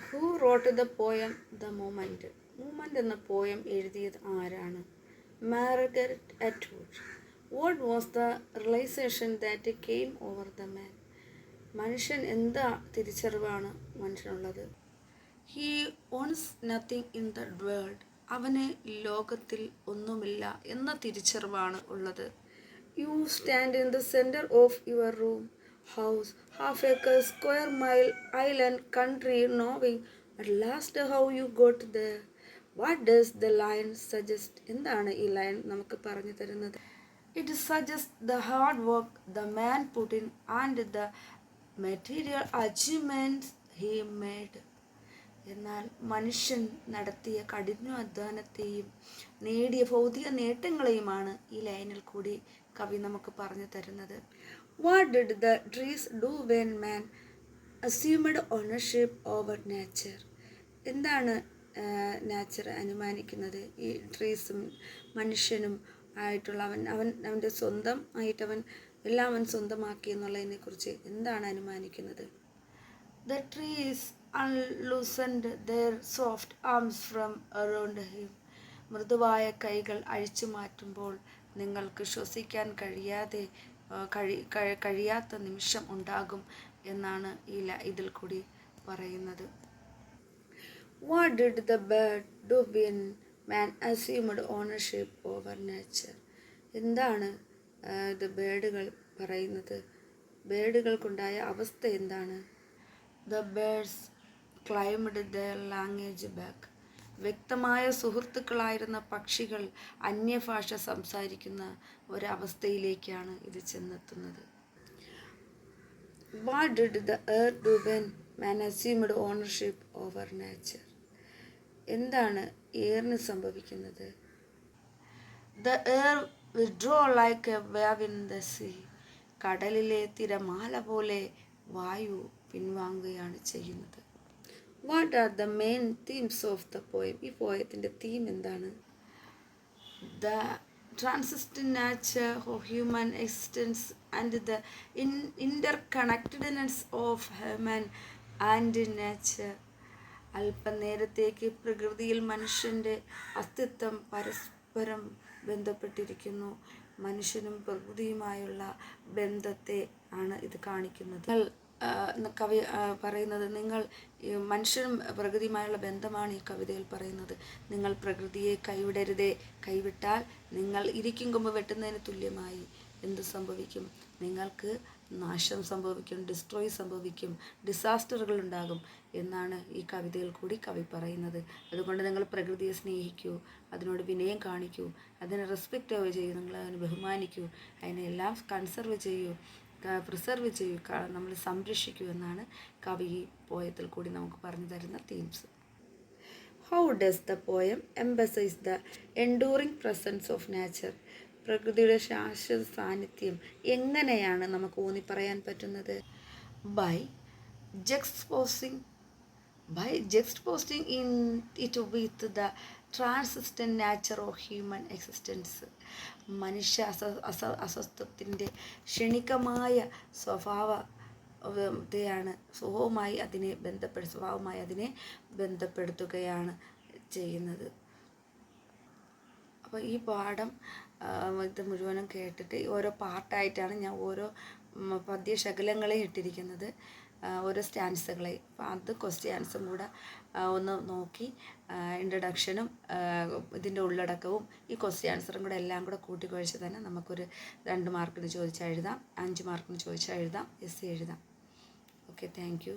Who wrote the poem the moment? Moment എന്ന poem എഴുതിയത് ആരാണ്? Margaret Atwood. What was the realisation that came over the man? മനുഷ്യൻ എന്താ തിരിച്ചറിവാണ് മനുഷ്യനുള്ളത്? He owns nothing in the world. അവന് ലോകത്തിൽ ഒന്നുമില്ല എന്ന തിരിച്ചറിവാണ് ഉള്ളത്. You stand in the centre of your room, house, half acre, square mile, island, country, knowing at last how you got there. What does the line suggest? എന്താണ് ഈ line നമുക്ക് പറഞ്ഞു തരുന്നത്? It suggests the hard work the man put in and the material achievements he made. എന്നാൽ മനുഷ്യൻ നടത്തിയ കഠിനാധ്വാനത്തെയും നേടിയ ഭൗതിക നേട്ടങ്ങളെയുമാണ് ഈ ലൈനിൽ കൂടി കവി നമുക്ക് പറഞ്ഞു തരുന്നത്. What did the trees do when man assumed ownership over nature? എന്താണ് നേച്ചർ അനുമാനിക്കുന്നത്? ഈ ട്രീസും മനുഷ്യനും ആയിട്ടുള്ള അവൻ്റെ സ്വന്തം ആയിട്ടവൻ എല്ലാം അവൻ സ്വന്തമാക്കി എന്നുള്ളതിനെ കുറിച്ച് എന്താണ് അനുമാനിക്കുന്നത്? The trees unloosened their soft arms from around him. മൃദുവായ കൈകൾ അഴിച്ചു മാറ്റുമ്പോൾ നിങ്ങൾക്ക് ശ്വസിക്കാൻ കഴിയാത്ത നിമിഷം ഉണ്ടാകും എന്നാണ് ഇതിൽ കൂടി പറയുന്നത്. What did the bird do when man assumed ownership over nature? എന്താണ് ഇത് ബേഡുകൾ പറയുന്നത്? ബേഡുകൾക്കുണ്ടായ അവസ്ഥ എന്താണ്? The birds climbed their language back. വ്യക്തമായ സുഹൃത്തുക്കളായിരുന്ന പക്ഷികൾ അന്യഭാഷ സംസാരിക്കുന്ന ഒരവസ്ഥയിലേക്കാണ് ഇത് ചെന്നെത്തുന്നത്. What did the earth do when man assumed ownership over nature? എന്താണ് എയറിന് സംഭവിക്കുന്നത്? The air withdraw like a wave in the sea. കടലിലെ തിരമാല പോലെ വായു പിൻവാങ്ങുകയാണ് ചെയ്യുന്നത്. What are the main themes of the poem? ഈ പോയത്തിൻ്റെ തീം എന്താണ്? The transient nature of human existence and the interconnectedness of human and nature. അല്പനേരത്തേക്ക് പ്രകൃതിയിൽ മനുഷ്യൻ്റെ അസ്തിത്വം പരസ്പരം ബന്ധപ്പെട്ടിരിക്കുന്നു. മനുഷ്യനും പ്രകൃതിയുമായുള്ള ബന്ധത്തെ ആണ് ഇത് കാണിക്കുന്നത്. കവി പറയുന്നത് മനുഷ്യനും പ്രകൃതിയുമായുള്ള ബന്ധമാണ് ഈ കവിതയിൽ പറയുന്നത്. നിങ്ങൾ പ്രകൃതിയെ കൈവിടരുതേ. കൈവിട്ടാൽ നിങ്ങൾ ഇരിക്കും കൊമ്പ് വെട്ടുന്നതിന് തുല്യമായി എന്ത് സംഭവിക്കും? നിങ്ങൾക്ക് നാശം സംഭവിക്കും, ഡിസ്ട്രോയ് സംഭവിക്കും, ഡിസാസ്റ്ററുകൾ ഉണ്ടാകും എന്നാണ് ഈ കവിതയിൽ കൂടി കവി പറയുന്നത്. അതുകൊണ്ട് നിങ്ങൾ പ്രകൃതിയെ സ്നേഹിക്കൂ, അതിനോട് വിനയം കാണിക്കൂ, അതിനെ റെസ്പെക്റ്റ് ചെയ്യൂ, നിങ്ങൾ അതിനെ ബഹുമാനിക്കൂ, അതിനെല്ലാം കൺസർവ് ചെയ്യൂ, പ്രിസർവ് ചെയ്യൂ, നമ്മൾ സംരക്ഷിക്കൂ എന്നാണ് കവി ഈ പോയത്തിൽ കൂടി നമുക്ക് പറഞ്ഞു തരുന്ന themes. How does the poem emphasise the enduring presence of nature? പ്രകൃതിയുടെ ശാശ്വത സാന്നിധ്യം എങ്ങനെയാണ് നമുക്ക് ഊന്നി പറയാൻ പറ്റുന്നത്? By juxtaposing in it with the transient nature of human existence. മനുഷ്യ അസ്തിത്വത്തിൻ്റെ ക്ഷണികമായ സ്വഭാവമായി അതിനെ ബന്ധപ്പെടുത്തുകയാണ് ചെയ്യുന്നത്. അപ്പോൾ ഈ പാഠം ഇത് മുഴുവനും കേട്ടിട്ട് ഓരോ പാർട്ടായിട്ടാണ് ഞാൻ ഓരോ പദ്യശകലങ്ങളെ ഇട്ടിരിക്കുന്നത്, ഓരോ സ്റ്റാൻസുകളെ. അപ്പോൾ അത് ക്വസ്റ്റ്യൻ ആൻസറും കൂടെ ഒന്ന് നോക്കി ഇൻട്രഡക്ഷനും ഇതിൻ്റെ ഉള്ളടക്കവും ഈ ക്വസ്റ്റ്യൻ ആൻസറും കൂടെ എല്ലാം കൂടെ കൂട്ടിക്കുഴച്ച് തന്നെ നമുക്കൊരു 2 മാർക്കിന് ചോദിച്ചാൽ എഴുതാം, 5 മാർക്കിന് ചോദിച്ചാൽ എഴുതാം, എസ് എഴുതാം. Okay, thank you.